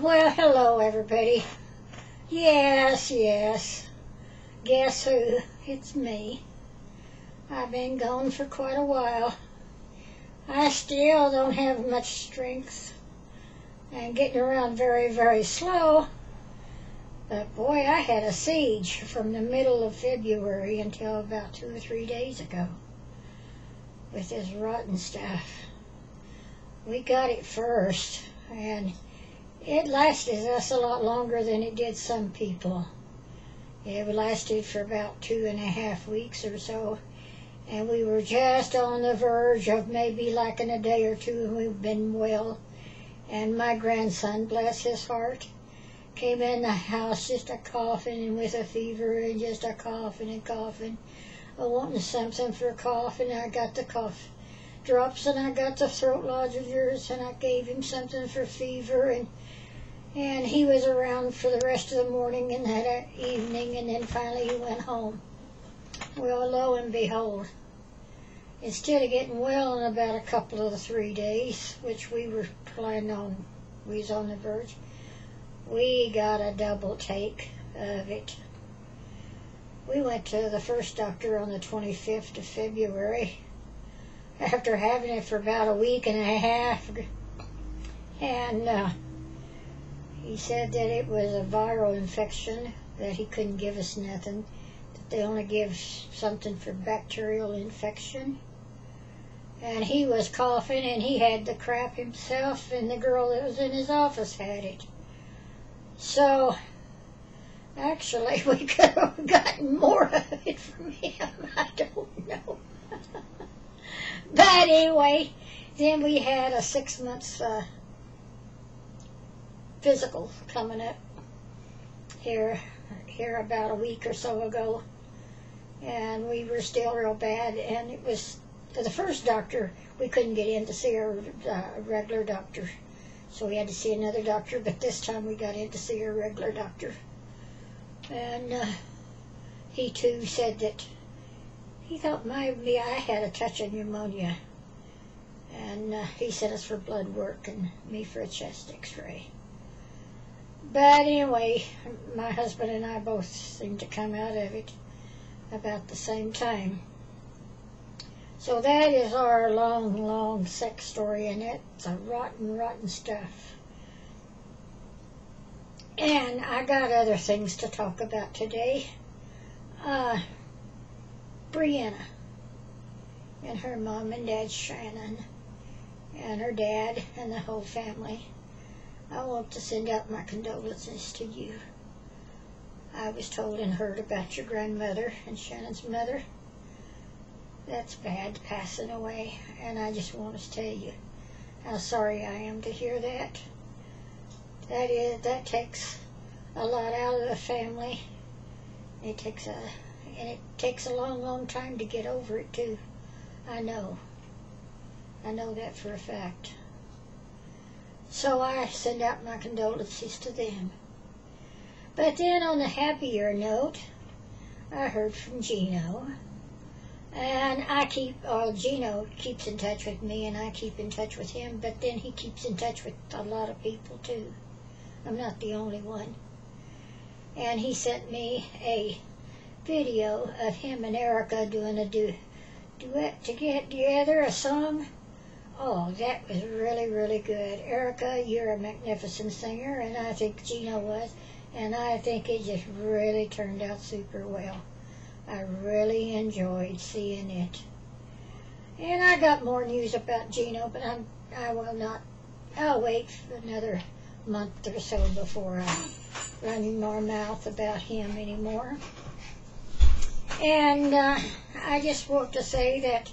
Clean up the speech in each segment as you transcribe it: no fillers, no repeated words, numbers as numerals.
Well, hello everybody. Yes. Guess who? It's me. I've been gone for quite a while. I still don't have much strength and getting around very, very slow. But boy, I had a siege from the middle of February until about 2 or 3 days ago with this rotten stuff. We got it first, and it lasted us a lot longer than it did some people. It lasted for about 2.5 weeks or so, and we were just on the verge of maybe like in a day or two, and we've been well. And my grandson, bless his heart, came in the house just a coughing and with a fever and just a coughing and coughing, wanting something for cough, and I got the cough drops and I got the throat lozenges and I gave him something for fever, and he was around for the rest of the morning and that evening, and then finally he went home. Well, lo and behold, instead of getting well in about a couple of 3 days, which we were planning on, we was on the verge, we got a double take of it. We went to the first doctor on the 25th of February after having it for about a week and a half, and he said that it was a viral infection, that he couldn't give us nothing, that they only give something for bacterial infection. And he was coughing, and he had the crap himself, and the girl that was in his office had it. So, actually, we could have gotten more of it from him. I don't know. But anyway, then we had a 6 months physical coming up here about a week or so ago, and we were still real bad, and it was for the first doctor we couldn't get in to see our regular doctor, so we had to see another doctor, but this time we got in to see our regular doctor, and he too said that he thought maybe I had a touch of pneumonia, and he sent us for blood work and me for a chest x-ray. But anyway, my husband and I both seemed to come out of it about the same time. So that is our long sex story, and it's a rotten stuff. And I got other things to talk about today. Brianna and her mom and dad, Shannon, and her dad and the whole family. I want to send out my condolences to you. I was told and heard about your grandmother and Shannon's mother. That's bad, passing away, and I just want to tell you how sorry I am to hear that. That takes a lot out of the family. It takes a long time to get over it too. I know that for a fact. So I send out my condolences to them. But then on a happier note, I heard from Gino. And Gino keeps in touch with me, and I keep in touch with him, but then he keeps in touch with a lot of people too. I'm not the only one. And he sent me a video of him and Erica doing a duet to get together, a song. Oh, that was really good. Erica, you're a magnificent singer, and I think Gino was, and I think it just really turned out super well. I really enjoyed seeing it. And I got more news about Gino, but I will not. I'll wait for another month or so before I run more mouth about him anymore. And I just want to say that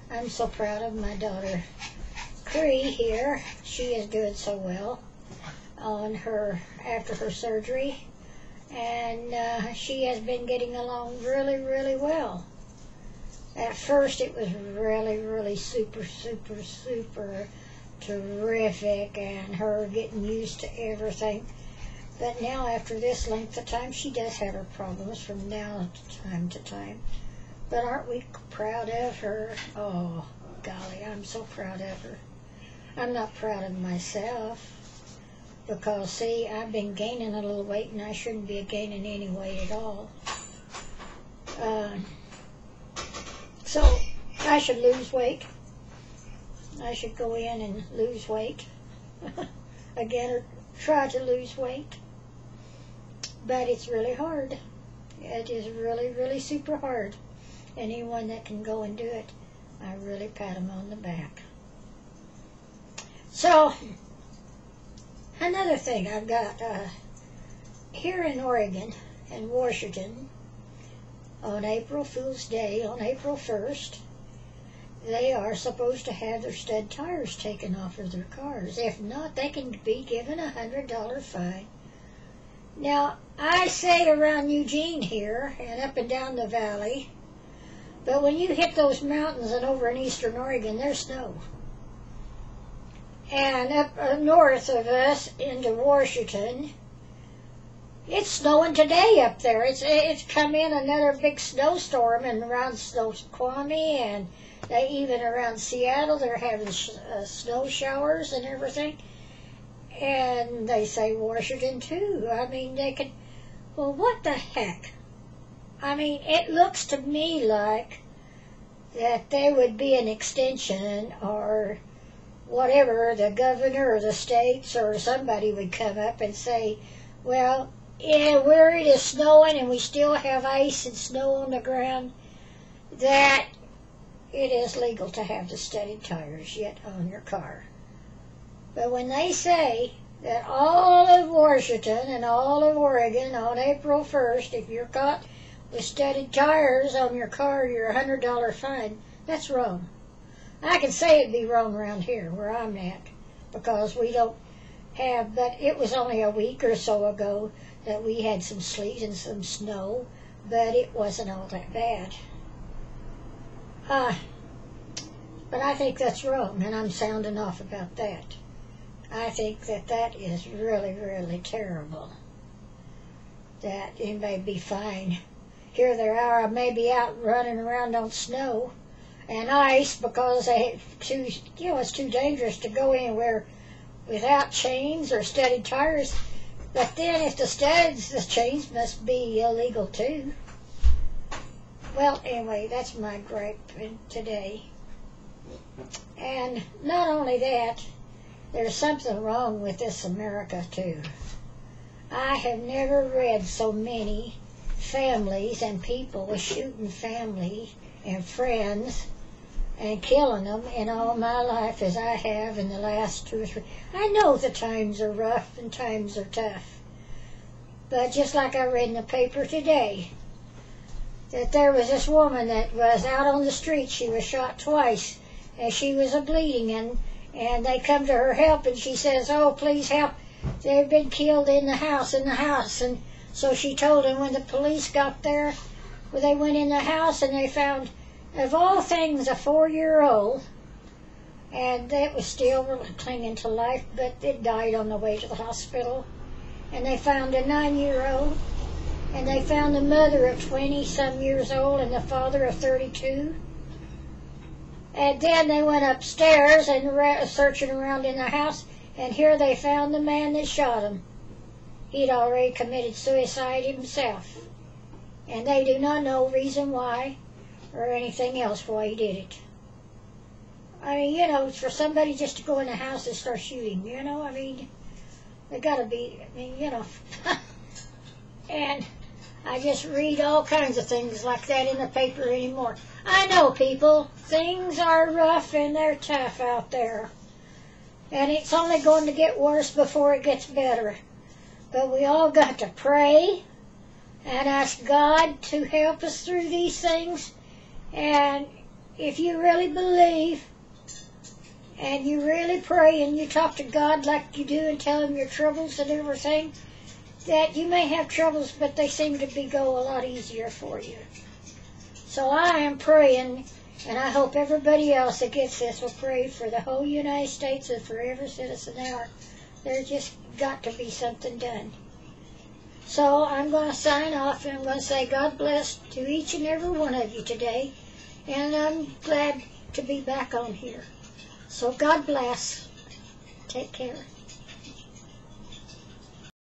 I'm so proud of my daughter, Cree here. She is doing so well after her surgery, and she has been getting along really well. At first it was really super terrific, and her getting used to everything. But now, after this length of time, she does have her problems from now to time. But aren't we proud of her? Oh, golly, I'm so proud of her. I'm not proud of myself. because, see, I've been gaining a little weight, and I shouldn't be gaining any weight at all. So I should lose weight. I should go in and lose weight again, or try to lose weight. But it's really hard. It is really, really super hard. Anyone that can go and do it, I really pat them on the back. So, another thing I've got here in Oregon and Washington, on April Fool's Day, on April 1st, they are supposed to have their stud tires taken off of their cars. If not, they can be given a $100 fine. Now, I say around Eugene here and up and down the valley, but when you hit those mountains and over in eastern Oregon, there's snow. And up north of us into Washington, it's snowing today up there. It's come in another big snowstorm, and around Snoqualmie and even around Seattle, they're having snow showers and everything. And they say Washington too. I mean, they could. Well, what the heck? I mean, it looks to me like that there would be an extension or whatever, the governor or the states or somebody would come up and say, well, yeah, where it is snowing and we still have ice and snow on the ground, that it is legal to have the studded tires yet on your car. But when they say that all of Washington and all of Oregon on April 1st, if you're caught with studded tires on your car, you're a $100 fine, that's wrong. I can say it'd be wrong around here where I'm at, because we don't have, but it was only a week or so ago that we had some sleet and some snow, but it wasn't all that bad. But I think that's wrong, and I'm sounding off about that. I think that that is really, really terrible. That it may be fine. Here they are, maybe out running around on snow and ice because it's too dangerous to go anywhere without chains or studded tires. But then if the chains must be illegal too. Well, anyway, that's my gripe today. And not only that, there's something wrong with this America too. I have never read so many families and people shooting family and friends and killing them in all my life as I have in the last 2 or 3. I know the times are rough and times are tough. But just like I read in the paper today, that there was this woman that was out on the street. She was shot twice and she was bleeding, and they come to her help, and she says, oh, please help. They've been killed in the house. And so she told them when the police got there, well, they went in the house and they found, of all things, a 4-year-old, and it was still clinging to life, but it died on the way to the hospital. And they found a 9-year-old, and they found the mother of 20-some years old and the father of 32. And then they went upstairs and searching around in the house, and here they found the man that shot him. He'd already committed suicide himself. And they do not know reason why or anything else why he did it. I mean, for somebody just to go in the house and start shooting, they gotta be, and I just read all kinds of things like that in the paper anymore. I know, people, things are rough and they're tough out there. And it's only going to get worse before it gets better. But we all got to pray and ask God to help us through these things. And if you really believe and you really pray and you talk to God like you do and tell Him your troubles and everything, that you may have troubles, but they seem to go a lot easier for you. So I am praying, and I hope everybody else that gets this will pray for the whole United States and for every citizen there. There's just got to be something done. So I'm going to sign off, and I'm going to say God bless to each and every one of you today. And I'm glad to be back on here. So God bless. Take care.